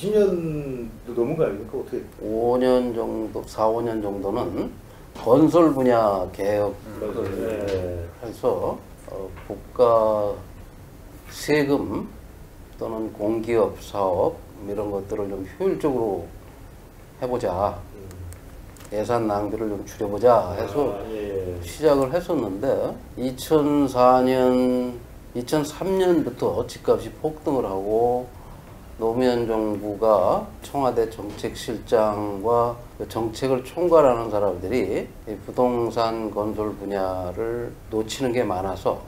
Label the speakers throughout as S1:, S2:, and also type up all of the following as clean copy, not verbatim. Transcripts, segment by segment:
S1: 20년도 넘은 거 아닙니까? 어떻게?
S2: 5년 정도, 4, 5년 정도는 건설 분야 개혁을 해서 국가 세금 또는 공기업 사업 이런 것들을 좀 효율적으로 해보자. 예산 낭비를 좀 줄여보자 해서 시작을 했었는데 2003년부터 집값이 폭등을 하고 노무현 정부가 청와대 정책실장과 그 정책을 총괄하는 사람들이 이 부동산 건설 분야를 놓치는 게 많아서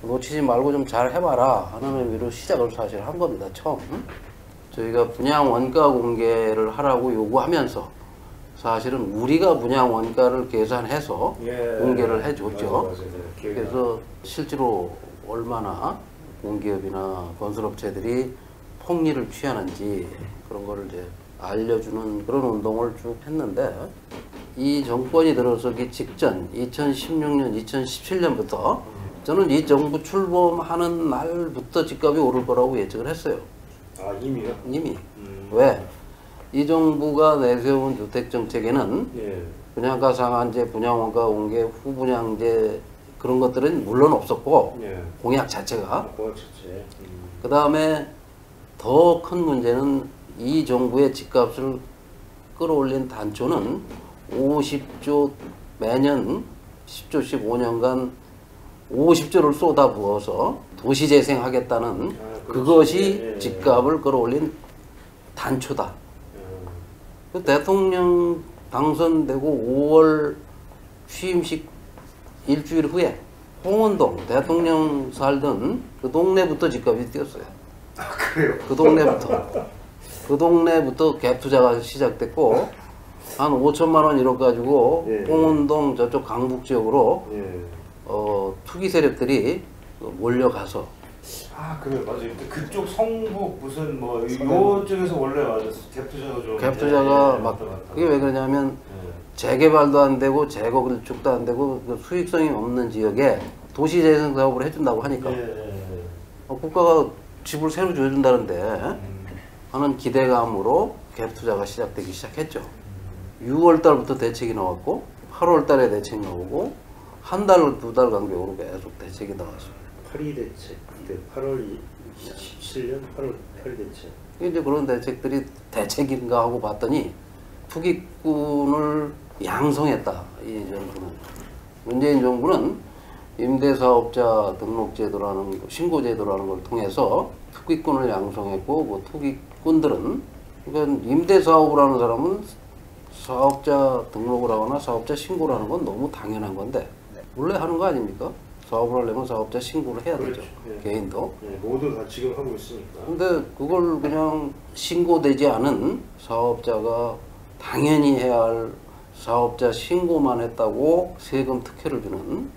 S2: 놓치지 말고 좀 잘 해봐라 하는 의미로 시작을 사실 한 겁니다. 처음 저희가 분양 원가 공개를 하라고 요구하면서 사실은 우리가 분양 원가를 계산해서 공개를 해줬죠. 그래서 실제로 얼마나 공기업이나 건설업체들이 폭리를 취하는지 그런 거를 이제 알려주는 그런 운동을 쭉 했는데 이 정권이 들어서기 직전 2016년, 2017년부터 저는 이 정부 출범하는 날부터 집값이 오를 거라고 예측을 했어요.
S1: 아, 이미요?
S2: 이미. 왜? 이 정부가 내세운 주택정책에는 분양가 상한제, 분양원가 공개, 후분양제 그런 것들은 물론 없었고 공약 자체가 그 다음에 더 큰 문제는 이 정부의 집값을 끌어올린 단초는 50조 매년 10조씩 5년간 50조를 쏟아부어서 도시재생하겠다는 그것이 집값을 끌어올린 단초다. 대통령 당선되고 5월 취임식 일주일 후에 홍은동 대통령 살던 그 동네부터 집값이 뛰었어요.
S1: 아, 그래요?
S2: 그 동네부터 갭 투자가 시작됐고 한 5천만 원 이렇게 가지고 홍은동 저쪽 강북 지역으로 투기 세력들이 몰려가서
S1: 그래 맞아요. 그쪽 성북 무슨 뭐 이쪽에서 원래 맞았어. 갭 투자가 좀.
S2: 갭 투자가 막 그게 왜 그러냐면 재개발도 안 되고 재건축도 안 되고 수익성이 없는 지역에 도시재생 사업을 해준다고 하니까 국가가 집을 새로 지어준다는데 하는 기대감으로 갭 투자가 시작되기 시작했죠. 6월 달부터 대책이 나왔고 8월 달에 대책이 나오고 한 달, 두 달 간격으로 계속 대책이 나왔습니다.
S1: 8.2 대책, 8월 17년 8월 8 대책.
S2: 이제 그런 대책들이 대책인가 하고 봤더니 투기꾼을 양성했다. 이 정부는. 문재인 정부는 임대사업자 등록제도라는 신고제도라는 걸 통해서 투기꾼을 양성했고 그 투기꾼들은 그러니까 임대사업을 하는 사람은 사업자 등록을 하거나 사업자 신고를 하는 건 너무 당연한 건데 원래 하는 거 아닙니까? 사업을 하려면 사업자 신고를 해야 되죠. 개인도.
S1: 모두 다 지금 하고 있으니까.
S2: 근데 그걸 그냥 신고되지 않은 사업자가 당연히 해야 할 사업자 신고만 했다고 세금 특혜를 주는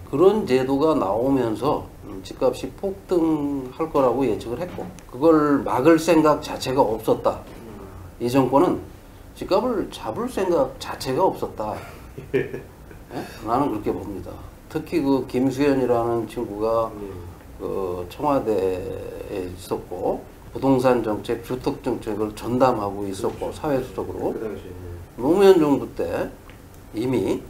S2: 그런 제도가 나오면서 집값이 폭등할 거라고 예측을 했고 그걸 막을 생각 자체가 없었다. 이 정권은 집값을 잡을 생각 자체가 없었다. 나는 그렇게 봅니다. 특히 그 김수현이라는 친구가 그 청와대에 있었고 부동산 정책, 주택 정책을 전담하고 있었고 사회수석으로 노무현 정부 때 이미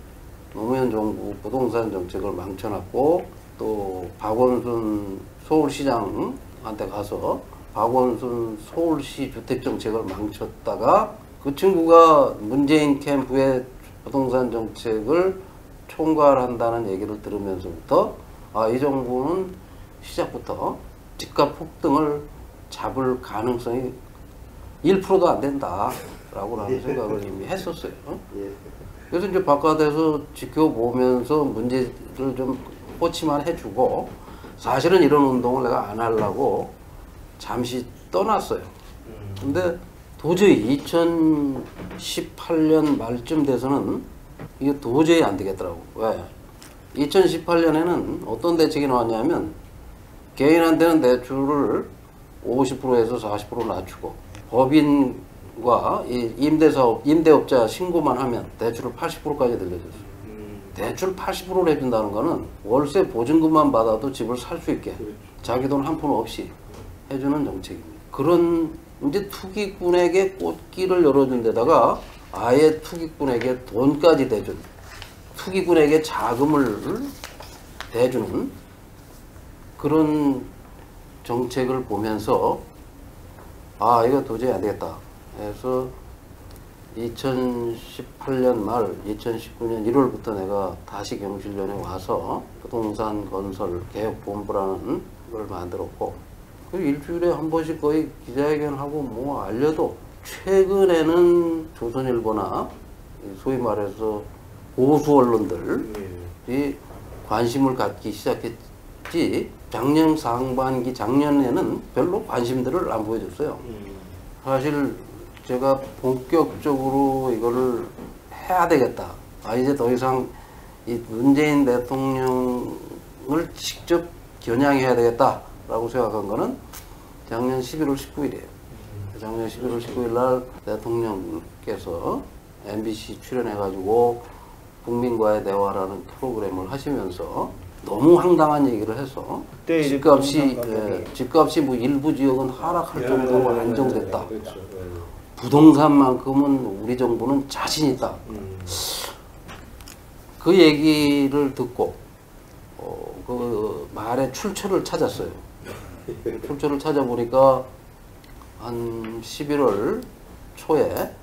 S2: 노무현 정부 부동산 정책을 망쳐놨고 또 박원순 서울시장한테 가서 박원순 서울시 주택 정책을 망쳤다가 그 친구가 문재인 캠프의 부동산 정책을 총괄한다는 얘기를 들으면서부터 이 정부는 시작부터 집값 폭등을 잡을 가능성이 1%도 안 된다라고 라는 생각을 이미 했었어요. 그래서 이제 바깥에서 지켜보면서 문제를 좀 호치만 해주고 사실은 이런 운동을 내가 안 하려고 잠시 떠났어요. 근데 도저히 2018년 말쯤 돼서는 이게 도저히 안 되겠더라고. 왜? 2018년에는 어떤 대책이 나왔냐면 개인한테는 대출을 50%에서 40% 낮추고 법인과 이 임대업자 신고만 하면 대출을 80%까지 늘려줬어요. 대출 80%를 해준다는 거는 월세 보증금만 받아도 집을 살 수 있게 자기 돈 한 푼 없이 해주는 정책입니다. 그런 이제 투기꾼에게 꽃길을 열어준 데다가 아예 투기꾼에게 돈까지 대준, 투기꾼에게 자금을 대주는 그런 정책을 보면서 아, 이거 도저히 안 되겠다 해서 2018년 말 2019년 1월부터 내가 다시 경실련에 와서 부동산 건설 개혁본부라는 걸 만들었고, 그 일주일에 한 번씩 거의 기자회견하고 뭐 알려도 최근에는 조선일보나 소위 말해서 보수 언론들이 관심을 갖기 시작했지, 작년 상반기 작년에는 별로 관심들을 안 보여줬어요. 사실 제가 본격적으로 이거를 해야 되겠다. 아, 이제 더 이상 이 문재인 대통령을 직접 겨냥해야 되겠다라고 생각한 거는 작년 11월 19일이에요. 작년 11월 19일 날 대통령께서 MBC 출연해가지고 국민과의 대화라는 프로그램을 하시면서 너무 황당한 얘기를 해서 집값이 뭐 일부 지역은 하락할 정도로 안정됐다.
S1: 그렇죠.
S2: 부동산만큼은 우리 정부는 자신 있다. 그 얘기를 듣고 그 말의 출처를 찾았어요. 출처를 찾아보니까 한 11월 초에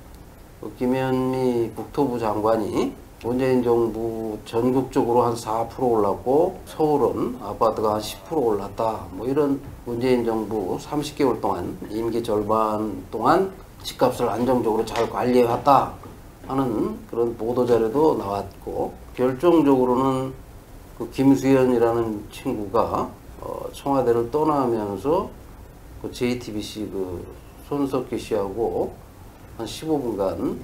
S2: 김현미 국토부 장관이 문재인 정부 전국적으로 한 4% 올랐고 서울은 아파트가 한 10% 올랐다. 뭐 이런 문재인 정부 30개월 동안 임기 절반 동안 집값을 안정적으로 잘 관리해왔다 하는 그런 보도자료도 나왔고, 결정적으로는 그 김수현이라는 친구가 청와대를 떠나면서 그 JTBC 그 손석희 씨하고 한 15분간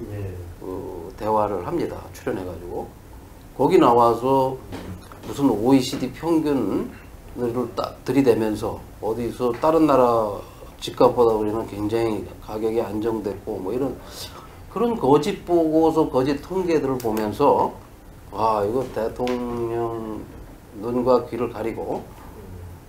S2: 그 대화를 합니다. 출연해가지고 거기 나와서 무슨 OECD 평균을 딱 들이대면서 어디서 다른 나라 집값보다 우리는 굉장히 가격이 안정됐고 뭐 이런 그런 거짓 보고서, 거짓 통계들을 보면서 와, 이거 대통령 눈과 귀를 가리고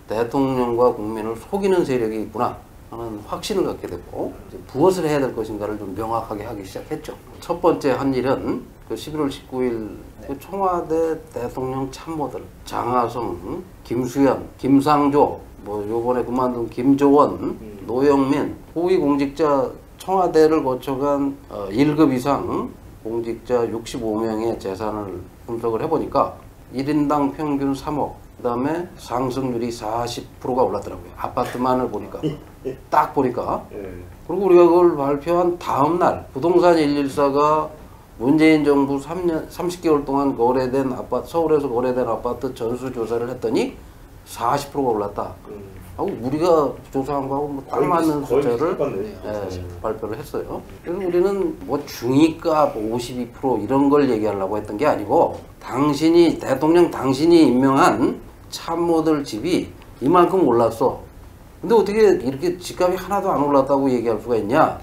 S2: 대통령과 국민을 속이는 세력이 있구나 하는 확신을 갖게 됐고, 이제 무엇을 해야 될 것인가를 좀 명확하게 하기 시작했죠. 첫 번째 한 일은 그 11월 19일 그 청와대 대통령 참모들 장하성, 김수현, 김상조, 뭐 요번에 그만둔 김조원, 노영민, 고위공직자 청와대를 거쳐간 1급 이상 공직자 65명의 재산을 분석을 해보니까 1인당 평균 3억, 그 다음에 상승률이 40%가 올랐더라고요. 아파트만을 보니까. 딱 보니까. 그리고 우리가 그걸 발표한 다음 날 부동산 114가 문재인 정부 30개월 동안 거래된 아파트, 서울에서 거래된 아파트 전수조사를 했더니 40%가 올랐다. 하고 우리가 조사한 거하고 뭐 딱 맞는 숫자를 발표를 했어요. 그래서 우리는 뭐 중위값 52% 이런 걸 얘기하려고 했던 게 아니고, 당신이 대통령 당신이 임명한 참모들 집이 이만큼 올랐어. 근데 어떻게 이렇게 집값이 하나도 안 올랐다고 얘기할 수가 있냐?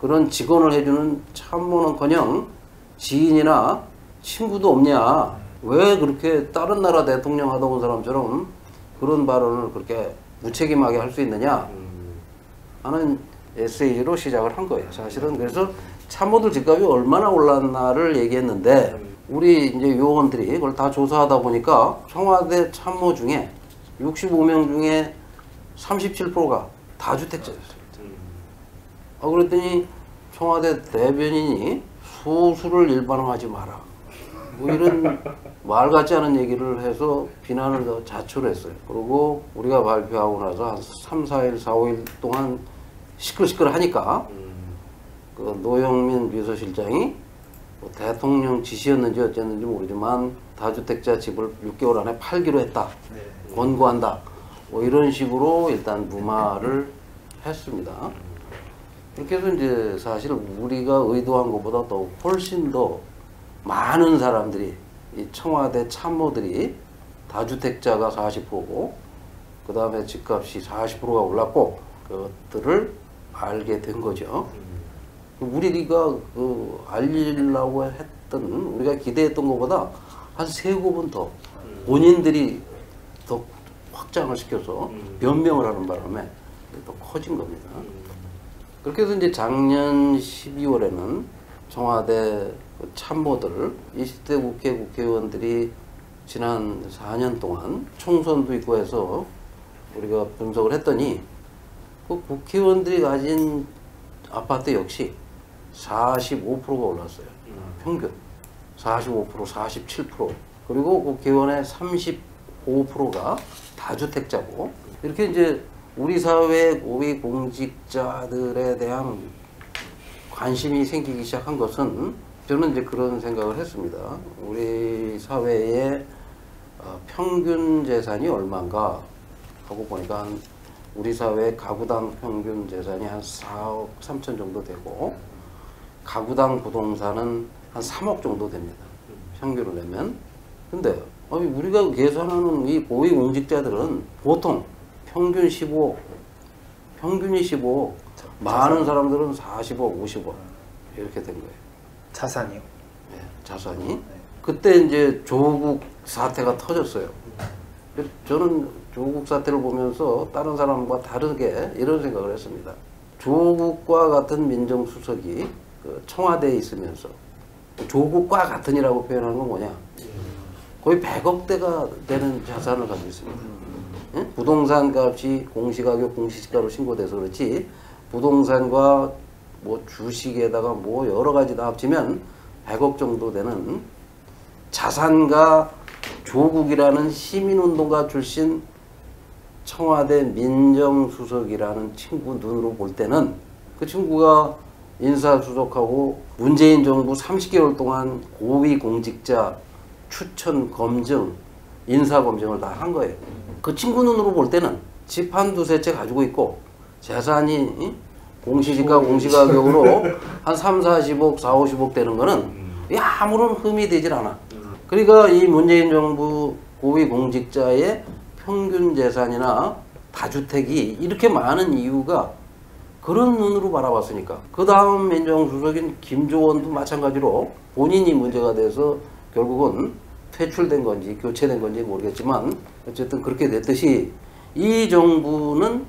S2: 그런 직언을 해주는 참모는커녕 지인이나 친구도 없냐? 왜 그렇게 다른 나라 대통령 하다 온 사람처럼 그런 발언을 그렇게 무책임하게 할 수 있느냐 하는 에세이로 시작을 한 거예요. 사실은 그래서 참모들 집값이 얼마나 올랐나를 얘기했는데, 우리 이제 요원들이 그걸 다 조사하다 보니까 청와대 참모 중에 65명 중에 37%가 다주택자였어요. 그랬더니 청와대 대변인이 소수를 일반화하지 마라, 뭐 이런 말 같지 않은 얘기를 해서 비난을 더 자초했어요. 그리고 우리가 발표하고 나서 한 3, 4일, 4, 5일 동안 시끌시끌 하니까 그 노영민 비서실장이 뭐 대통령 지시였는지 어쨌는지 모르지만 다주택자 집을 6개월 안에 팔기로 했다. 권고한다. 뭐 이런 식으로 일단 무마를 했습니다. 그렇게 해서 이제 사실 우리가 의도한 것보다 더 훨씬 더 많은 사람들이, 이 청와대 참모들이 다주택자가 40%고 그 다음에 집값이 40%가 올랐고 그것들을 알게 된 거죠. 우리가 그 알리려고 했던, 우리가 기대했던 것보다 한 3구분 더 본인들이 더 확장을 시켜서 변명을 하는 바람에 더 커진 겁니다. 그렇게 해서 이제 작년 12월에는 청와대 참모들 20대 국회의원들이 지난 4년 동안 총선도 있고 해서 우리가 분석을 했더니 그 국회의원들이 가진 아파트 역시 45%가 올랐어요. 평균 45%, 47%. 그리고 국회의원의 35%가 다주택자고, 이렇게 이제 우리 사회 고위공직자들에 대한 관심이 생기기 시작한 것은, 저는 이제 그런 생각을 했습니다. 우리 사회의 평균 재산이 얼마인가 하고 보니까 우리 사회 가구당 평균 재산이 한 4억 3천 정도 되고, 가구당 부동산은 한 3억 정도 됩니다. 평균을 내면. 근데 우리가 계산하는 이 고위공직자들은 보통 평균 15억, 평균이 15억, 많은 사람들은 40억, 50억 이렇게 된 거예요.
S3: 자산이요?
S2: 네, 자산이. 그때 이제 조국 사태가 터졌어요. 저는 조국 사태를 보면서 다른 사람과 다르게 이런 생각을 했습니다. 조국과 같은 민정수석이 그 청와대에 있으면서, 조국과 같은이라고 표현하는 건 뭐냐? 거의 100억대가 되는 자산을 가지고 있습니다. 예? 부동산 값이 공시가격, 공시지가로 신고돼서 그렇지, 부동산과 뭐 주식에다가 뭐 여러 가지 다 합치면 100억 정도 되는 자산가, 조국이라는 시민운동가 출신 청와대 민정수석이라는 친구 눈으로 볼 때는, 그 친구가 인사수석하고 문재인 정부 30개월 동안 고위공직자 추천 검증, 인사검증을 다 한 거예요. 그 친구 눈으로 볼 때는 집 한 두세 채 가지고 있고 재산이 공시지가 공시가격으로 한 3, 40억, 4, 50억 되는 거는 아무런 흠이 되질 않아. 그러니까 이 문재인 정부 고위공직자의 평균 재산이나 다주택이 이렇게 많은 이유가 그런 눈으로 바라봤으니까. 그 다음 민정수석인 김조원도 마찬가지로 본인이 문제가 돼서 결국은 퇴출된 건지 교체된 건지 모르겠지만 어쨌든 그렇게 됐듯이, 이 정부는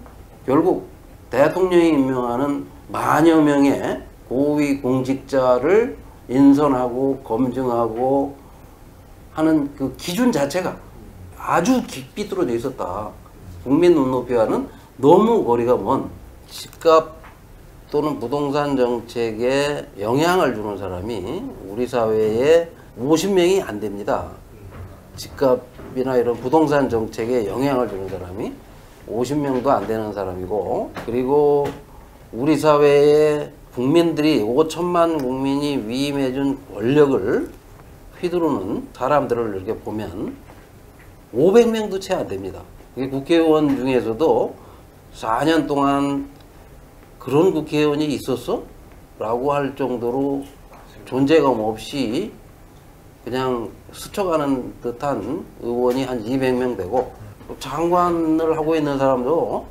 S2: 결국 대통령이 임명하는 만여 명의 고위공직자를 인선하고 검증하고 하는 그 기준 자체가 아주 삐뚤어져 있었다. 국민 눈높이와는 너무 거리가 먼, 집값 또는 부동산 정책에 영향을 주는 사람이 우리 사회에 50명이 안 됩니다. 집값이나 이런 부동산 정책에 영향을 주는 사람이 50명도 안 되는 사람이고, 그리고 우리 사회의 국민들이 5천만 국민이 위임해준 권력을 휘두르는 사람들을 이렇게 보면 500명도 채 안 됩니다. 국회의원 중에서도 4년 동안 그런 국회의원이 있었어? 라고 할 정도로 존재감 없이 그냥 스쳐가는 듯한 의원이 한 200명 되고, 장관을 하고 있는 사람도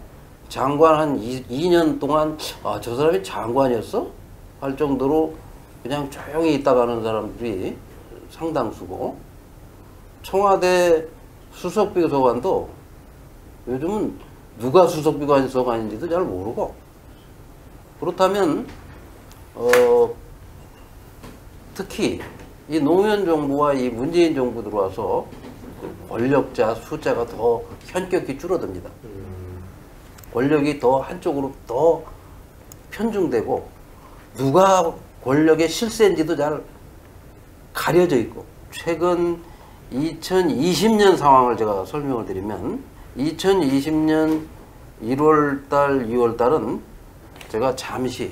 S2: 장관 한 2년 동안 저 사람이 장관이었어? 할 정도로 그냥 조용히 있다 가는 사람들이 상당수고, 청와대 수석비서관도 요즘은 누가 수석비서관인지도 잘 모르고, 그렇다면 특히 이 노무현 정부와 이 문재인 정부 들어와서 권력자 숫자가 더 현격히 줄어듭니다. 권력이 더 한쪽으로 더 편중되고, 누가 권력의 실세인지도 잘 가려져 있고, 최근 2020년 상황을 제가 설명을 드리면, 2020년 1월달, 2월달은 제가 잠시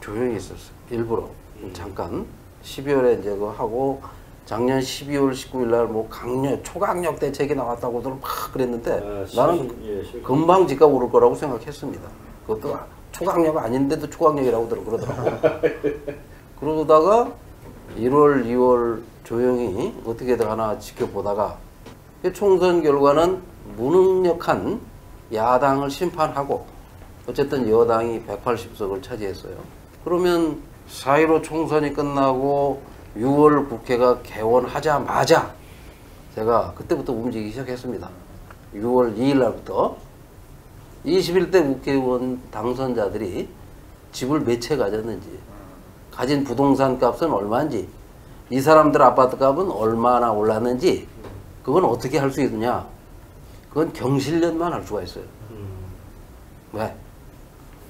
S2: 조용히 있었어요. 일부러 잠깐 12월에 이제 그거 하고, 작년 12월 19일 날 뭐 초강력 대책이 나왔다고들 막 그랬는데, 나는 금방 집값 오를 거라고 생각했습니다. 그것도 초강력 아닌데도 초강력이라고 그러더라고. 그러다가 1월, 2월 조용히 어떻게든 하나 지켜보다가, 총선 결과는 무능력한 야당을 심판하고 어쨌든 여당이 180석을 차지했어요. 그러면 4.15 총선이 끝나고 6월 국회가 개원하자마자 제가 그때부터 움직이기 시작했습니다. 6월 2일 날부터 21대 국회의원 당선자들이 집을 몇 채 가졌는지, 가진 부동산 값은 얼마인지, 이 사람들 아파트 값은 얼마나 올랐는지, 그건 어떻게 할 수 있느냐? 그건 경실련만 할 수가 있어요. 왜?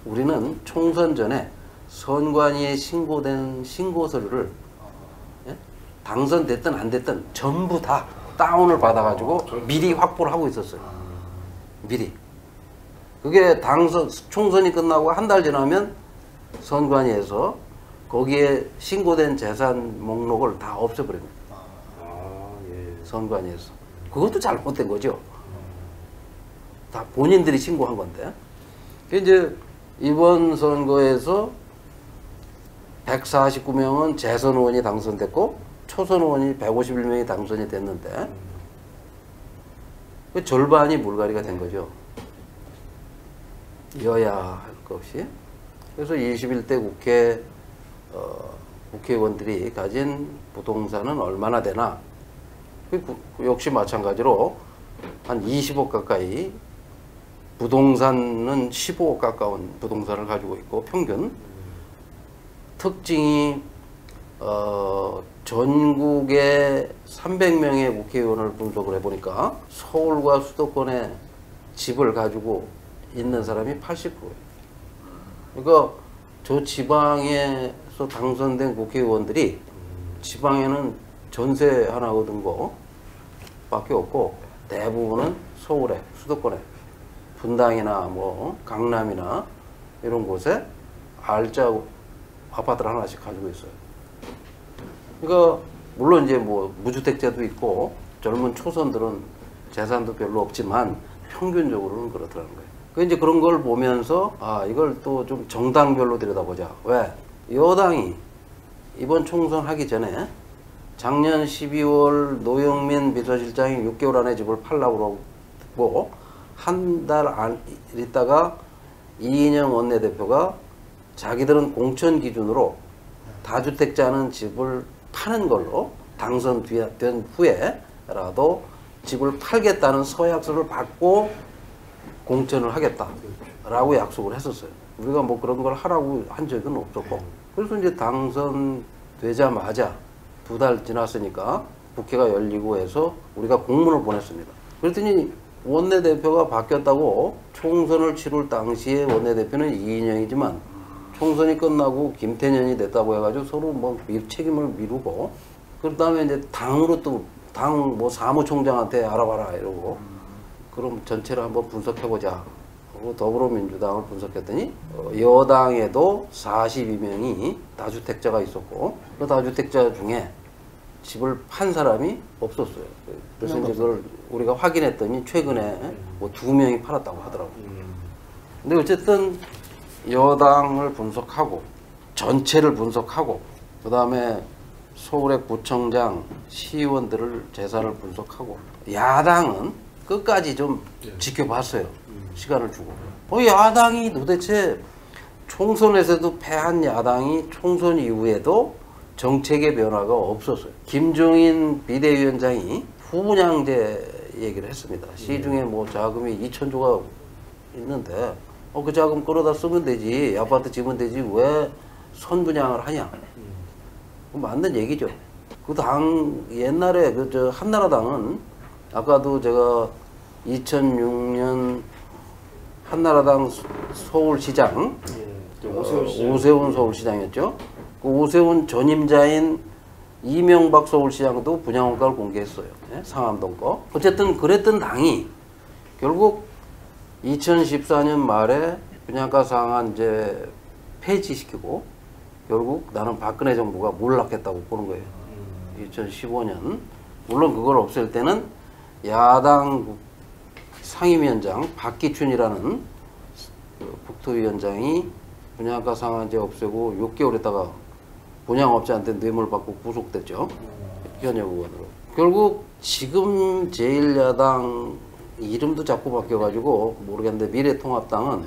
S2: 우리는 총선 전에 선관위에 신고된 신고서류를 당선됐든 안 됐든 전부 다 다운을 받아가지고 미리 확보를 하고 있었어요. 미리. 그게 총선이 끝나고 한 달 지나면 선관위에서 거기에 신고된 재산 목록을 다 없애버립니다.
S1: 예.
S2: 선관위에서. 그것도 잘못된 거죠. 다 본인들이 신고한 건데. 이제 이번 선거에서 149명은 재선 의원이 당선됐고 초선 의원이 151명이 당선이 됐는데 그 절반이 물갈이가 된 거죠. 여야 할 것 없이. 그래서 21대 국회의원들이 가진 부동산은 얼마나 되나? 역시 마찬가지로 한 20억 가까이, 부동산은 15억 가까운 부동산을 가지고 있고, 평균 특징이 전국에 300명의 국회의원을 분석을 해보니까 서울과 수도권에 집을 가지고 있는 사람이 80%예요. 그러니까 저 지방에서 당선된 국회의원들이 지방에는 전세 하나 얻은 거 밖에 없고 대부분은 서울에, 수도권에, 분당이나 뭐 강남이나 이런 곳에 알짜 아파트를 하나씩 가지고 있어요. 그러니까 물론 이제 뭐 무주택자도 있고 젊은 초선들은 재산도 별로 없지만 평균적으로는 그렇더라는 거예요. 그 이제 그런 걸 보면서 이걸 또 좀 정당별로 들여다보자. 왜? 여당이 이번 총선 하기 전에 작년 12월 노영민 비서실장이 6개월 안에 집을 팔라고 그러고 한 달 있다가 이인영 원내대표가 자기들은 공천 기준으로 다주택자는 집을 파는 걸로 당선된 후에라도 집을 팔겠다는 서약서를 받고 공천을 하겠다라고 약속을 했었어요. 우리가 뭐 그런 걸 하라고 한 적은 없었고. 그래서 이제 당선되자마자 2달 지났으니까 국회가 열리고 해서 우리가 공문을 보냈습니다. 그랬더니 원내대표가 바뀌었다고, 총선을 치룰 당시에 원내대표는 이인영이지만 총선이 끝나고 김태년이 됐다고 해가지고 서로 뭐 책임을 미루고, 그 다음에 이제 당으로 또 당 뭐 사무총장한테 알아봐라 이러고, 그럼 전체를 한번 분석해보자. 그리고 더불어민주당을 분석했더니 여당에도 42명이 다주택자가 있었고 그 다주택자 중에 집을 판 사람이 없었어요. 그래서 이제 그걸 우리가 확인했더니 최근에 뭐 2명이 팔았다고 하더라고요. 근데 어쨌든 여당을 분석하고 전체를 분석하고 그 다음에 서울의 구청장, 시의원들을 재산을 분석하고 야당은 끝까지 좀 지켜봤어요. 시간을 주고. 야당이 도대체 총선에서도 패한 야당이 총선 이후에도 정책의 변화가 없었어요. 김종인 비대위원장이 후분양제 얘기를 했습니다. 시중에 뭐 자금이 2,000조가 있는데 그 자금 끌어다 쓰면 되지, 아파트 지면 되지, 왜 선분양을 하냐. 맞는 얘기죠. 그 당 옛날에 저 한나라당은 아까도 제가 2006년 한나라당 서울시장, 오세훈 서울시장이었죠. 그 오세훈 전임자인 이명박 서울시장도 분양원가를 공개했어요. 상암동 거. 어쨌든 그랬던 당이 결국 2014년 말에 분양가 상한제 폐지시키고 결국 나는 박근혜 정부가 몰락했다고 보는 거예요. 2015년. 물론 그걸 없앨 때는 야당 상임위원장 박기춘이라는 국토위원장이 분양가 상한제 없애고 6개월 있다가 분양업자한테 뇌물 받고 구속됐죠. 현역 의원으로. 결국 지금 제1야당 이름도 자꾸 바뀌어가지고 모르겠는데 미래통합당은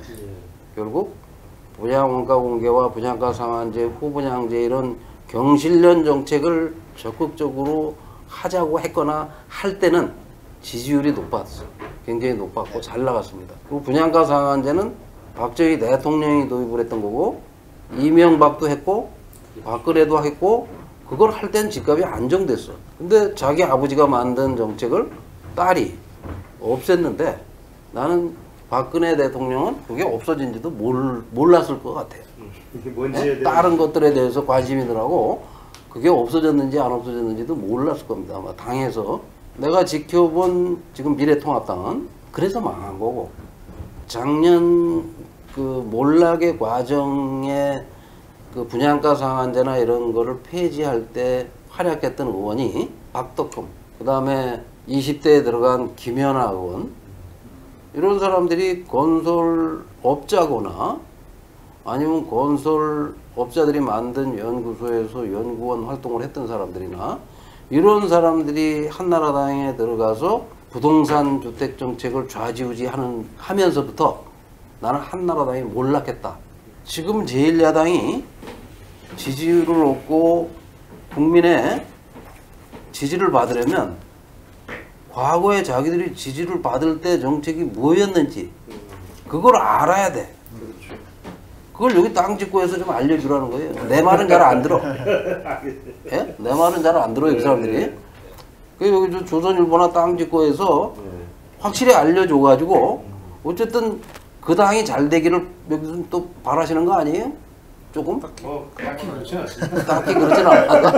S2: 결국 분양원가 공개와 분양가 상한제, 후분양제 이런 경실련 정책을 적극적으로 하자고 했거나 할 때는 지지율이 높았어요. 굉장히 높았고 잘 나갔습니다. 그리고 분양가 상한제는 박정희 대통령이 도입을 했던 거고 이명박도 했고 박근혜도 했고 그걸 할 땐 집값이 안정됐어. 근데 자기 아버지가 만든 정책을 딸이 없앴는데 나는 박근혜 대통령은 그게 없어진지도 몰랐을 것 같아요.
S1: 이게 뭔지에 대해
S2: 다른 것들에 대해서 관심이더라고. 그게 없어졌는지 안 없어졌는지도 몰랐을 겁니다. 아마 당에서. 내가 지켜본 지금 미래통합당은 그래서 망한 거고, 작년 그 몰락의 과정에 그 분양가 상한제나 이런 거를 폐지할 때 활약했던 의원이 박덕흠, 그 다음에 20대에 들어간 김연아 의원, 이런 사람들이 건설업자거나 아니면 건설업자들이 만든 연구소에서 연구원 활동을 했던 사람들이나 이런 사람들이 한나라당에 들어가서 부동산 주택 정책을 하면서부터 나는 한나라당이 몰락했다. 지금 제1야당이 지지를 얻고 국민의 지지를 받으려면 과거에 자기들이 지지를 받을 때 정책이 뭐였는지 그걸 알아야 돼. 그걸 여기 땅집고에서 좀 알려주라는 거예요. 내 말은 잘 안 들어. 예? 내 말은 잘 안 들어요, 이 사람들이. 그 여기 조선일보나 땅집고에서 확실히 알려줘가지고 어쨌든 그 당이 잘 되기를 여기서 또 바라시는 거 아니에요? 조금?
S1: 딱히 그렇지 않습니다.
S2: 딱히 그렇진 않아요.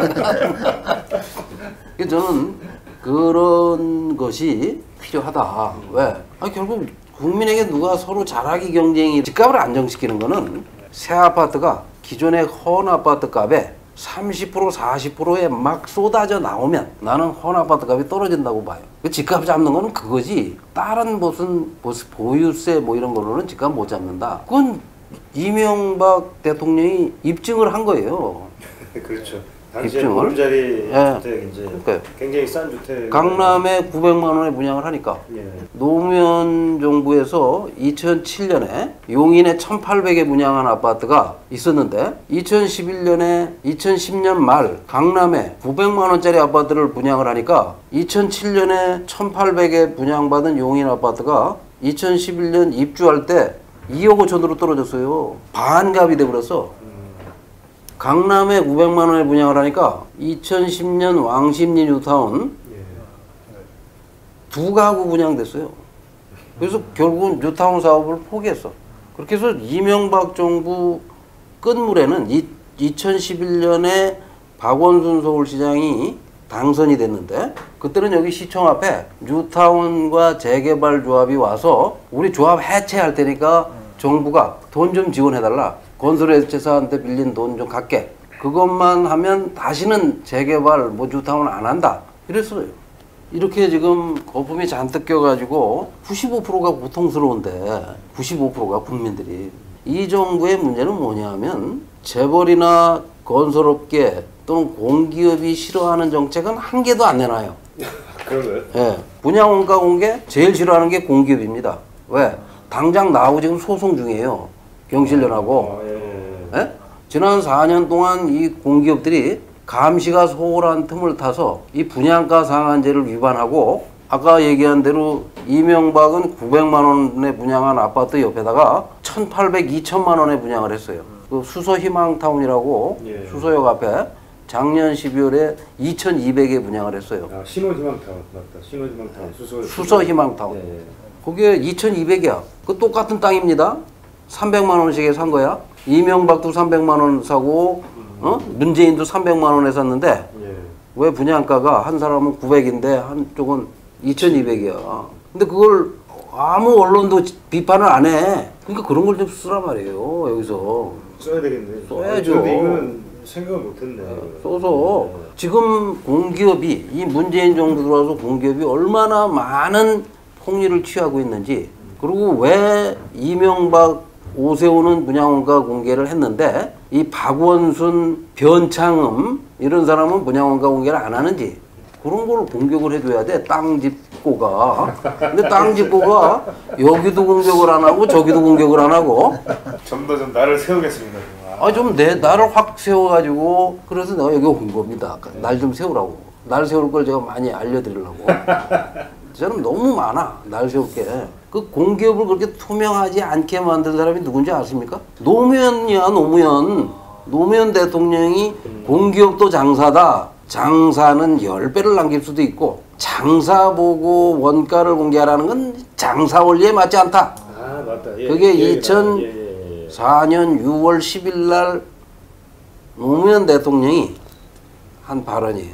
S2: 저는 그런 것이 필요하다. 왜? 결국 국민에게 누가 서로 잘하기 경쟁이 집값을 안정시키는 거는 새 아파트가 기존의 헌 아파트 값에 30% 40%에 막 쏟아져 나오면 나는 헌 아파트 값이 떨어진다고 봐요. 그 집값 잡는 거는 그거지. 다른 무슨 보유세 뭐 이런 걸로는 집값 못 잡는다. 그건 이명박 대통령이 입증을 한 거예요.
S1: 그렇죠. 당시에 보름자리 주택 이제
S2: 그러니까요.
S1: 굉장히 싼 주택.
S2: 강남에 900만 원에 분양을 하니까 노무현 정부에서 2007년에 용인에 1,800에 분양한 아파트가 있었는데 2010년 말 강남에 900만 원짜리 아파트를 분양을 하니까 2007년에 1,800에 분양받은 용인 아파트가 2011년 입주할 때 2억 5천으로 떨어졌어요. 반값이 돼버렸어. 강남에 900만 원에 분양을 하니까 2010년 왕십리 뉴타운 두 가구 분양됐어요. 그래서 결국은 뉴타운 사업을 포기했어. 그렇게 해서 이명박 정부 끝물에는 2011년에 박원순 서울시장이 당선이 됐는데 그때는 여기 시청 앞에 뉴타운과 재개발 조합이 와서 우리 조합 해체할 테니까 정부가 돈 좀 지원해달라. 건설회사한테 빌린 돈 좀 갚게. 그것만 하면 다시는 재개발 뭐 뉴타운 안 한다. 이랬어요. 이렇게 지금 거품이 잔뜩 껴가지고 95%가 고통스러운데 95%가 국민들이. 이 정부의 문제는 뭐냐면 재벌이나 건설업계 또는 공기업이 싫어하는 정책은 한 개도 안 내놔요.
S1: 그런가요?
S2: 예. 분양원가 공개 제일 싫어하는 게 공기업입니다. 왜? 당장 나오고 지금 소송 중이에요. 경실련하고. 예? 지난 4년 동안 이 공기업들이 감시가 소홀한 틈을 타서 이 분양가 상한제를 위반하고 아까 얘기한 대로 이명박은 900만 원에 분양한 아파트 옆에다가 1,800, 2천만 원에 분양을 했어요. 그 수서희망타운이라고 수서역 앞에 작년 12월에 2,200에 분양을 했어요.
S1: 신혼희망타운 맞다. 신혼희망타운
S2: 수서희망타운. 거기에 2,200이야. 그 똑같은 땅입니다. 300만 원씩에 산 거야. 이명박도 300만 원 사고 문재인도 300만 원에 샀는데 왜 분양가가 한 사람은 900인데 한쪽은 2,200이야. 근데 그걸 아무 언론도 비판을 안 해. 그러니까 그런 걸 좀 쓰란 말이에요. 여기서.
S1: 써야 되겠네.
S2: 써야죠.
S1: 이거는 생각을 못했네.
S2: 써서 지금 공기업이 이 문재인 정부 들어와서 공기업이 얼마나 많은 폭리를 취하고 있는지, 그리고 왜 이명박 오세훈은 분양원가 공개를 했는데 이 박원순, 변창흠 이런 사람은 분양원가 공개를 안 하는지 그런 걸 공격을 해줘야 돼. 땅집고가. 근데 땅집고가 여기도 공격을 안 하고 저기도 공격을 안 하고
S1: 좀 더 좀 나를 세우겠습니다.
S2: 좀 나를 확 세워가지고 그래서 내가 여기 온 겁니다. 날 좀 세우라고. 날 세울 걸 제가 많이 알려드리려고. 저는 너무 많아. 날 세울 게. 그 공기업을 그렇게 투명하지 않게 만든 사람이 누군지 아십니까? 노무현이야, 노무현. 노무현 대통령이 공기업도 장사다. 장사는 10배를 남길 수도 있고 장사 보고 원가를 공개하라는 건 장사 원리에 맞지 않다.
S1: 아 맞다. 예,
S2: 그게
S1: 예,
S2: 2004년 6월 10일 날 노무현 대통령이 한 발언이에요.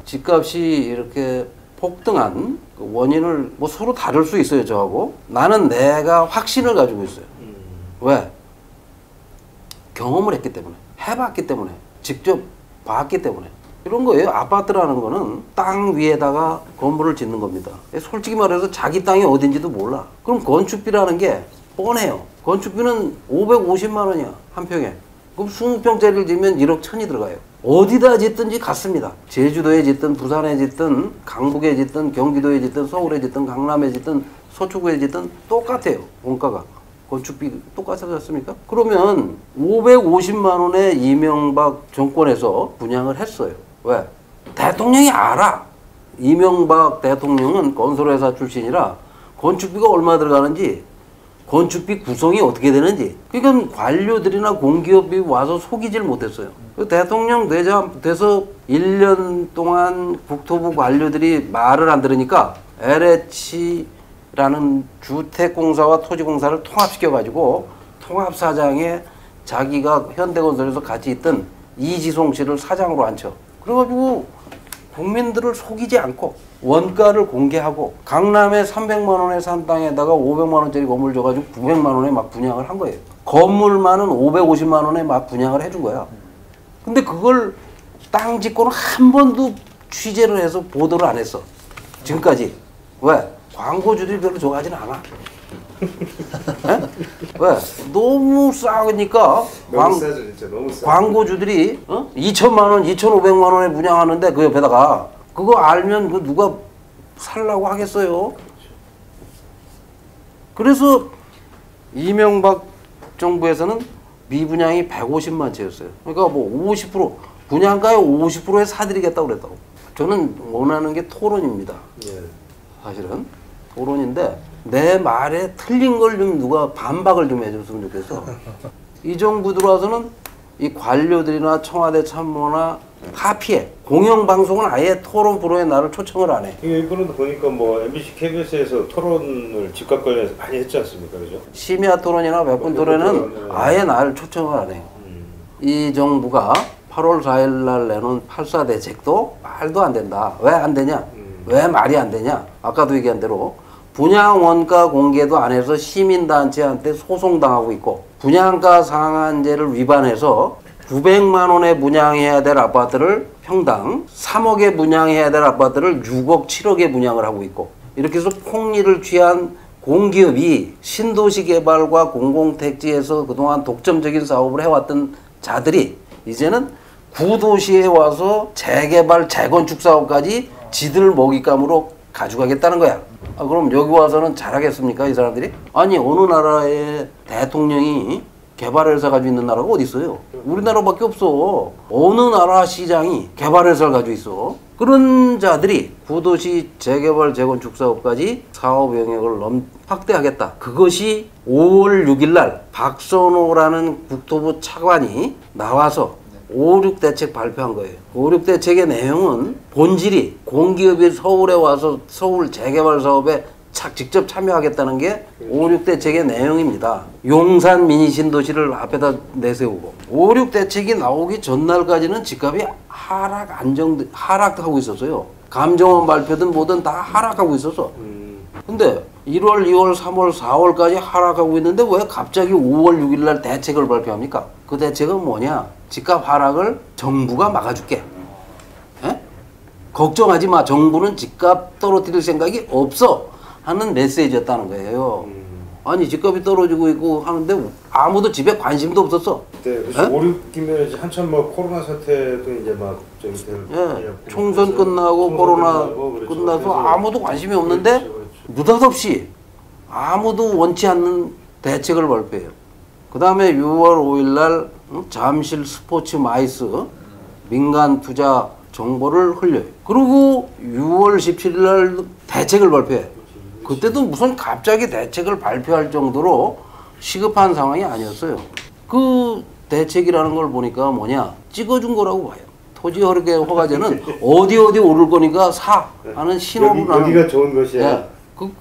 S2: 집값이 이렇게 폭등한 그 원인을 뭐 서로 다를 수 있어요, 저하고. 나는 내가 확신을 가지고 있어요. 왜? 경험을 했기 때문에, 해봤기 때문에, 직접 봤기 때문에. 이런 거예요. 아파트라는 거는 땅 위에다가 건물을 짓는 겁니다. 솔직히 말해서 자기 땅이 어딘지도 몰라. 그럼 건축비라는 게 뻔해요. 건축비는 550만 원이야, 한 평에. 그럼 20평짜리를 짓면 1억 1천이 들어가요. 어디다 짓든지 같습니다. 제주도에 짓든 부산에 짓든 강북에 짓든 경기도에 짓든 서울에 짓든 강남에 짓든 서초구에 짓든 똑같아요. 원가가. 건축비 똑같지 않습니까? 그러면 550만 원에 이명박 정권에서 분양을 했어요. 왜? 대통령이 알아. 이명박 대통령은 건설회사 출신이라 건축비가 얼마 들어가는지, 건축비 구성이 어떻게 되는지. 그러니까 관료들이나 공기업이 와서 속이질 못했어요. 대통령 돼서 1년 동안 국토부 관료들이 말을 안 들으니까 LH라는 주택공사와 토지공사를 통합시켜가지고 통합사장에 자기가 현대건설에서 같이 있던 이지송 씨를 사장으로 앉혀. 그래가지고 국민들을 속이지 않고 원가를 공개하고 강남에 300만 원에 산 땅에다가 500만 원짜리 건물 줘가지고 900만 원에 막 분양을 한 거예요. 건물만은 550만 원에 막 분양을 해준 거야. 근데 그걸 땅 짓고는 한 번도 취재를 해서 보도를 안 했어. 지금까지. 왜? 광고주들이 별로 좋아하진 않아. 왜? 너무 싸니까
S1: 너무 싸죠, 진짜 너무 싸.
S2: 광고주들이 2천만 원, 2,500만 원에 분양하는데 그 옆에다가 그거 알면 그 누가 살라고 하겠어요? 그래서 이명박 정부에서는 미분양이 150만 채였어요. 그러니까 뭐 50% 분양가의 50%에 사드리겠다고 그랬다고. 저는 원하는 게 토론입니다.
S1: 예.
S2: 사실은 토론인데 내 말에 틀린 걸 좀 누가 반박을 좀 해줬으면 좋겠어. 이 정부 들어와서는 이 관료들이나 청와대 참모나 다 피해. 공영방송은 아예 토론 프로에 나를 초청을 안 해.
S1: 이번에도 보니까 뭐 MBC KBS에서 토론을 집값 관련해서 많이 했지 않습니까, 그죠?
S2: 심야 토론이나 몇 분 토론은 아예 나를 초청을 안 해요. 이 정부가 8월 4일 날 내놓은 8.4 대책도 말도 안 된다. 왜 안 되냐? 왜 말이 안 되냐? 아까도 얘기한 대로 분양 원가 공개도 안 해서 시민단체한테 소송당하고 있고, 분양가 상한제를 위반해서 900만 원에 분양해야 될 아파트를 평당 3억에 분양해야 될 아파트를 6억 7억에 분양을 하고 있고, 이렇게 해서 폭리를 취한 공기업이 신도시 개발과 공공택지에서 그동안 독점적인 사업을 해왔던 자들이 이제는 구도시에 와서 재개발, 재건축 사업까지 지들 먹잇감으로 가져가겠다는 거야. 아, 그럼 여기 와서는 잘하겠습니까, 이 사람들이? 아니, 어느 나라의 대통령이 개발회사 가지고 있는 나라가 어디 있어요? 우리나라밖에 없어. 어느 나라 시장이 개발회사를 가지고 있어? 그런 자들이 구도시 재개발, 재건축 사업까지 사업 영역을 확대하겠다. 그것이 5월 6일 날 박선호라는 국토부 차관이 나와서 5.6 대책 발표한 거예요. 5.6 대책의 내용은 본질이 공기업이 서울에 와서 서울 재개발 사업에 직접 참여하겠다는 게 5.6 대책의 내용입니다. 용산 미니 신도시를 앞에다 내세우고, 5.6 대책이 나오기 전날까지는 집값이 하락하고 있었어요. 감정원 발표든 뭐든 다 하락하고 있었어. 근데 1월, 2월, 3월, 4월까지 하락하고 있는데 왜 갑자기 5월 6일 날 대책을 발표합니까? 그 대책은 뭐냐? 집값 하락을 정부가 막아줄게. 에? 걱정하지 마. 정부는 집값 떨어뜨릴 생각이 없어. 하는 메시지였다는 거예요. 아니, 집값이 떨어지고 있고 하는데 아무도 집에 관심도 없었어.
S1: 네, 그래서 5, 6기면 이제 한참 뭐 코로나 사태도 이제 막 저기
S2: 총선 끝나고 코로나 끝나서 아무도 관심이 없는데 느닷없이 아무도 원치 않는 대책을 발표해요. 그 다음에 6월 5일 날 잠실 스포츠 마이스 민간 투자 정보를 흘려요. 그리고 6월 17일 날 대책을 발표해. 그때도 무슨 갑자기 대책을 발표할 정도로 시급한 상황이 아니었어요. 그 대책이라는 걸 보니까 뭐냐, 찍어준 거라고 봐요. 토지 허가제는 어디 오를 거니까 사 하는 신호를
S1: 여기가 좋은 것이야.
S2: 예,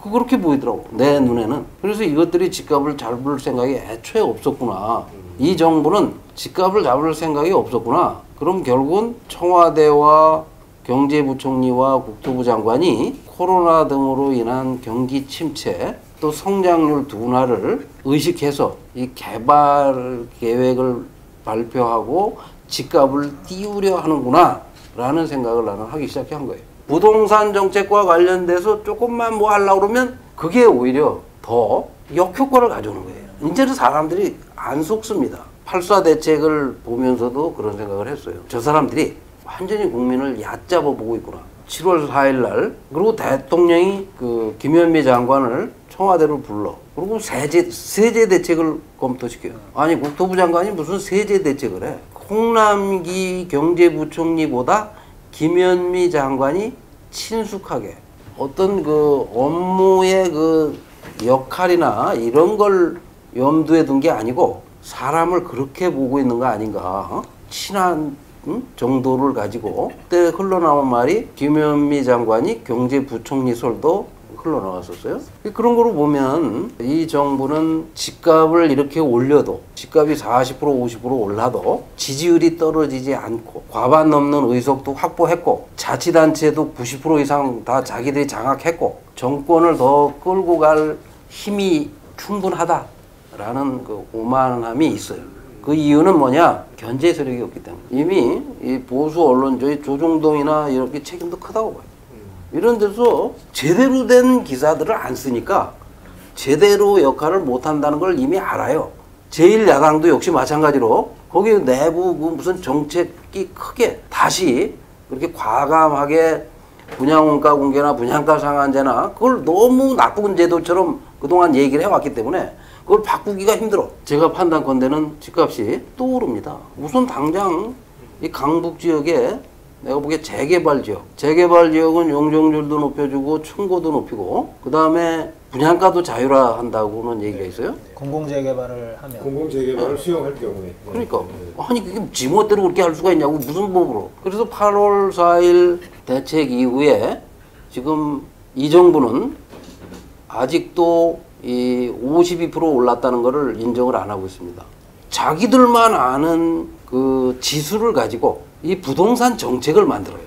S2: 그렇게 보이더라고 내 눈에는. 그래서 이것들이 집값을 잡을 생각이 애초에 없었구나. 이 정부는 집값을 잡을 생각이 없었구나. 그럼 결국은 청와대와 경제부총리와 국토부 장관이 코로나 등으로 인한 경기 침체 또 성장률 둔화를 의식해서 이 개발 계획을 발표하고 집값을 띄우려 하는구나 라는 생각을 나는 하기 시작한 거예요. 부동산 정책과 관련돼서 조금만 뭐 하려고 그러면 그게 오히려 더 역효과를 가져오는 거예요. 이제는 사람들이 안 속습니다. 8.4 대책을 보면서도 그런 생각을 했어요. 저 사람들이 완전히 국민을 얕잡아 보고 있구나. 7월 4일 날 그리고 대통령이 그 김현미 장관을 청와대로 불러. 그리고 세제 대책을 검토시켜요. 아니 국토부 장관이 무슨 세제 대책을 해. 홍남기 경제부총리보다 김현미 장관이 친숙하게 어떤 그 업무의 그 역할이나 이런 걸 염두에 둔 게 아니고 사람을 그렇게 보고 있는 거 아닌가. 친한 정도를 가지고 그때 흘러나온 말이 김현미 장관이 경제부총리 설도 흘러나왔었어요. 그런 거로 보면 이 정부는 집값을 이렇게 올려도 집값이 40% 50% 올라도 지지율이 떨어지지 않고 과반 넘는 의석도 확보했고 자치단체도 90% 이상 다 자기들이 장악했고 정권을 더 끌고 갈 힘이 충분하다라는 그 오만함이 있어요. 그 이유는 뭐냐? 견제 세력이 없기 때문에. 이미 이 보수 언론, 저희 조중동이나 이렇게 책임도 크다고 봐요. 이런 데서 제대로 된 기사들을 안 쓰니까 제대로 역할을 못 한다는 걸 이미 알아요. 제1야당도 역시 마찬가지로 거기 내부 그 무슨 정책이 크게 다시 그렇게 과감하게 분양원가 공개나 분양가 상한제나 그걸 너무 나쁜 제도처럼 그동안 얘기를 해왔기 때문에 그걸 바꾸기가 힘들어. 제가 판단컨대는 집값이 또 오릅니다. 우선 당장 이 강북 지역에 내가 보기에 재개발 지역은 용적률도 높여주고 층고도 높이고 그 다음에 분양가도 자율화한다고는 얘기가 있어요.
S3: 공공재개발을 하면
S1: 공공재개발을 수용할 경우에.
S2: 그러니까 아니 그게 지멋대로 그렇게 할 수가 있냐고 무슨 법으로. 그래서 8월 4일 대책 이후에 지금 이 정부는 아직도 이 52% 올랐다는 것을 인정을 안 하고 있습니다. 자기들만 아는 그 지수를 가지고 이 부동산 정책을 만들어요.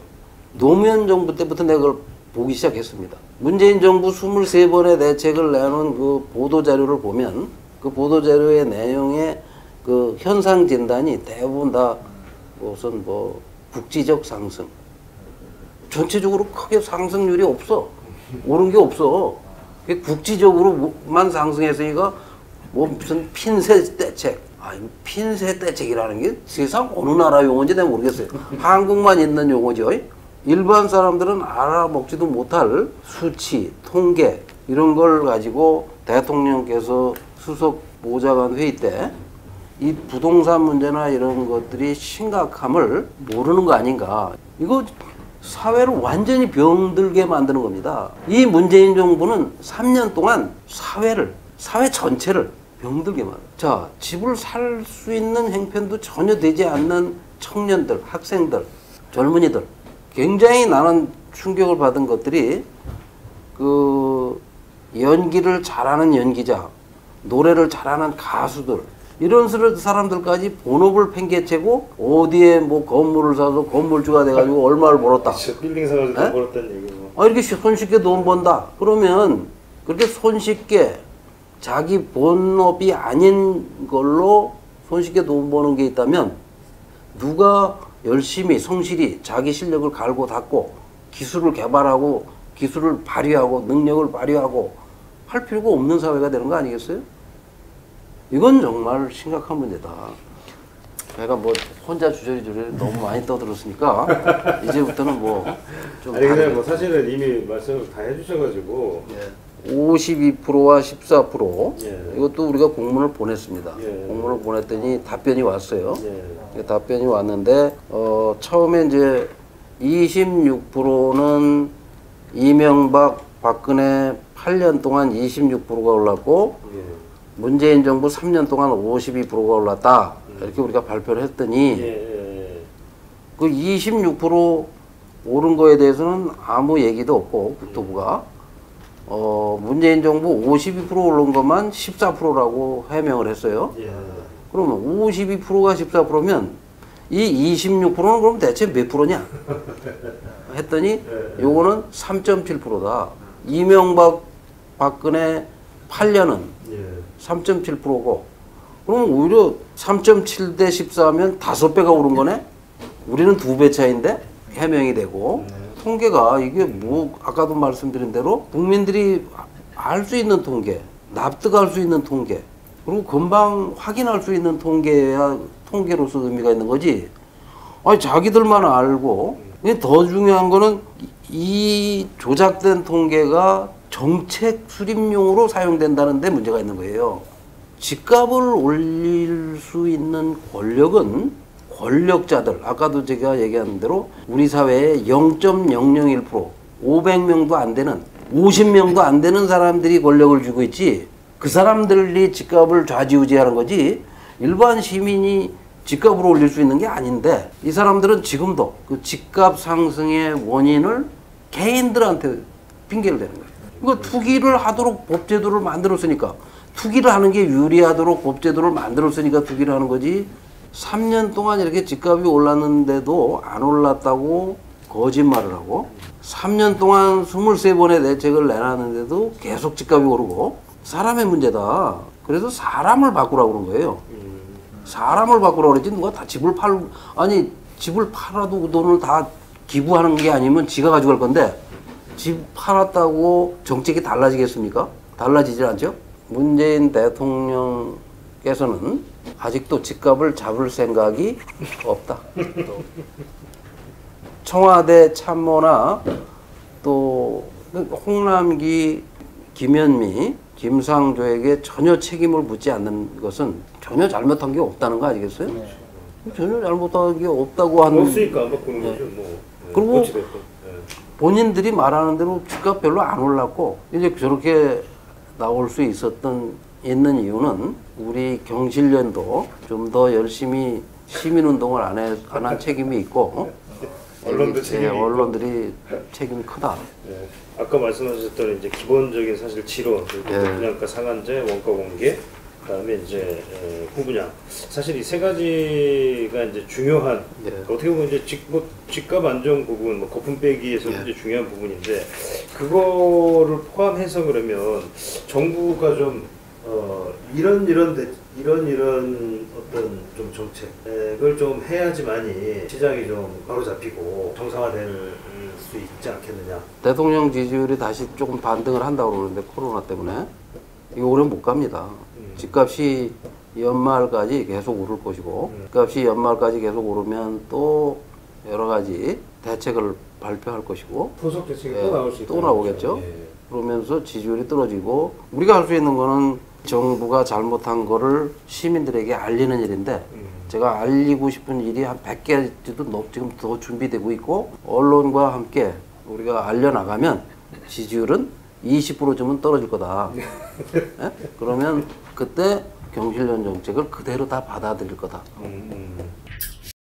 S2: 노무현 정부 때부터 내가 그걸 보기 시작했습니다. 문재인 정부 23번의 대책을 내놓은 그 보도자료를 보면 그 보도자료의 내용의 그 현상 진단이 대부분 다 무슨 뭐 국지적 상승. 전체적으로 크게 상승률이 없어. 오른 게 없어. 국지적으로만 상승했으니까 뭐 무슨 핀셋 대책. 이 핀셋 대책이라는 게 세상 어느 나라 용어인지 내가 모르겠어요. 한국만 있는 용어죠. 일반 사람들은 알아먹지도 못할 수치, 통계 이런 걸 가지고 대통령께서 수석 보좌관 회의 때 이 부동산 문제나 이런 것들이 심각함을 모르는 거 아닌가. 이거 사회를 완전히 병들게 만드는 겁니다. 이 문재인 정부는 3년 동안 사회 전체를 병들게 만들어. 자, 집을 살 수 있는 형편도 전혀 되지 않는 청년들, 학생들, 젊은이들. 굉장히 나는 충격을 받은 것들이 그 연기를 잘하는 연기자, 노래를 잘하는 가수들 이런 사람들까지 본업을 팽개치고 어디에 뭐 건물을 사서 건물주가 돼가지고 얼마를 벌었다.
S1: 빌딩 사가지고 돈 벌었다는 얘기고.
S2: 이렇게 손쉽게 돈 번다. 그러면 그렇게 손쉽게 자기 본업이 아닌 걸로 손쉽게 돈 버는 게 있다면 누가 열심히 성실히 자기 실력을 갈고 닦고 기술을 개발하고 기술을 발휘하고 능력을 발휘하고 할 필요가 없는 사회가 되는 거 아니겠어요? 이건 정말 심각한 문제다. 제가 뭐 혼자 주저리 너무 많이 떠들었으니까 이제부터는 뭐 좀
S1: 아니 그냥 뭐 사실은 이미 말씀을 다 해주셔가지고
S2: 52%와 14%
S1: 예.
S2: 이것도 우리가 공문을 보냈습니다.
S1: 예.
S2: 공문을 보냈더니 답변이 왔어요.
S1: 예.
S2: 답변이 왔는데 처음에 이제 26%는 이명박 박근혜 8년 동안 26%가 올랐고
S1: 예.
S2: 문재인 정부 3년 동안 52%가 올랐다. 이렇게 우리가 발표를 했더니
S1: 예.
S2: 그 26% 오른 거에 대해서는 아무 얘기도 없고 국토부가 문재인 정부 52% 오른 것만 14%라고 해명을 했어요.
S1: 예.
S2: 그러면 52%가 14%면 이 26%는 그럼 대체 몇 프로냐? 했더니 요거는 3.7%다. 이명박 박근혜 8년은
S1: 예.
S2: 3.7%고 그럼 오히려 3.7 대 14면 5배가 오른 거네? 우리는 2배 차인데 해명이 되고 통계가 이게 뭐 아까도 말씀드린 대로 국민들이 알 수 있는 통계, 납득할 수 있는 통계, 그리고 금방 확인할 수 있는 통계야 통계로서 의미가 있는 거지. 아니 자기들만 알고 더 중요한 거는 이 조작된 통계가 정책 수립용으로 사용된다는 데 문제가 있는 거예요. 집값을 올릴 수 있는 권력은 권력자들, 아까도 제가 얘기한 대로 우리 사회의 0.001%, 500명도 안 되는, 50명도 안 되는 사람들이 권력을 쥐고 있지, 그 사람들이 집값을 좌지우지하는 거지, 일반 시민이 집값을 올릴 수 있는 게 아닌데, 이 사람들은 지금도 그 집값 상승의 원인을 개인들한테 핑계를 대는 거예요. 이거 투기를 하도록 법제도를 만들었으니까, 투기를 하는 게 유리하도록 법제도를 만들었으니까 투기를 하는 거지, 3년 동안 이렇게 집값이 올랐는데도 안 올랐다고 거짓말을 하고 3년 동안 23번의 대책을 내놨는데도 계속 집값이 오르고 사람의 문제다. 그래서 사람을 바꾸라고 그런 거예요. 사람을 바꾸라고 그러지 누가 다 집을 아니 집을 팔아도 그 돈을 다 기부하는 게 아니면 지가 가져갈 건데 집 팔았다고 정책이 달라지겠습니까? 달라지질 않죠. 문재인 대통령께서는 아직도 집값을 잡을 생각이 없다. 청와대 참모나 또 홍남기, 김현미, 김상조에게 전혀 책임을 묻지 않는 것은 전혀 잘못한 게 없다는 거 아니겠어요? 네. 전혀 잘못한 게 없다고 하는.
S1: 없으니까 안 바꾸는 거죠. 뭐.
S2: 그리고 본인들이 말하는 대로 집값 별로 안 올랐고 이제 저렇게 나올 수 있는 이유는 우리 경실련도 좀 더 열심히 시민운동을 안 한 책임이 있고
S1: 언론도 책임이
S2: 언론들이 책임이 크다.
S1: 네. 아까 말씀하셨던 이제 기본적인 사실 지론, 그리고 분양가 상한제, 원가 공개, 그다음에 이제 후분양. 사실 이 세 가지가 이제 중요한 어떻게 보면 이제 집값 안정 부분, 뭐 거품 빼기에서 이제 중요한 부분인데 그거를 포함해서 그러면 정부가 좀 이런 어떤 좀 정책을 좀 해야지만이 시장이 좀 바로 잡히고 정상화될 수 있지 않겠느냐.
S2: 대통령 지지율이 다시 조금 반등을 한다고 그러는데 코로나 때문에 이거 오래 못 갑니다. 집값이 연말까지 계속 오를 것이고 집값이 연말까지 계속 오르면 또 여러 가지 대책을 발표할 것이고
S1: 후속 대책이 또 나올 수 있다.
S2: 또 나오겠죠. 그러면서 지지율이 떨어지고 우리가 할 수 있는 거는 정부가 잘못한 거를 시민들에게 알리는 일인데 제가 알리고 싶은 일이 한 100개도 지금 더 준비되고 있고 언론과 함께 우리가 알려나가면 지지율은 20%쯤은 떨어질 거다. 네? 그러면 그때 경실련 정책을 그대로 다 받아들일 거다.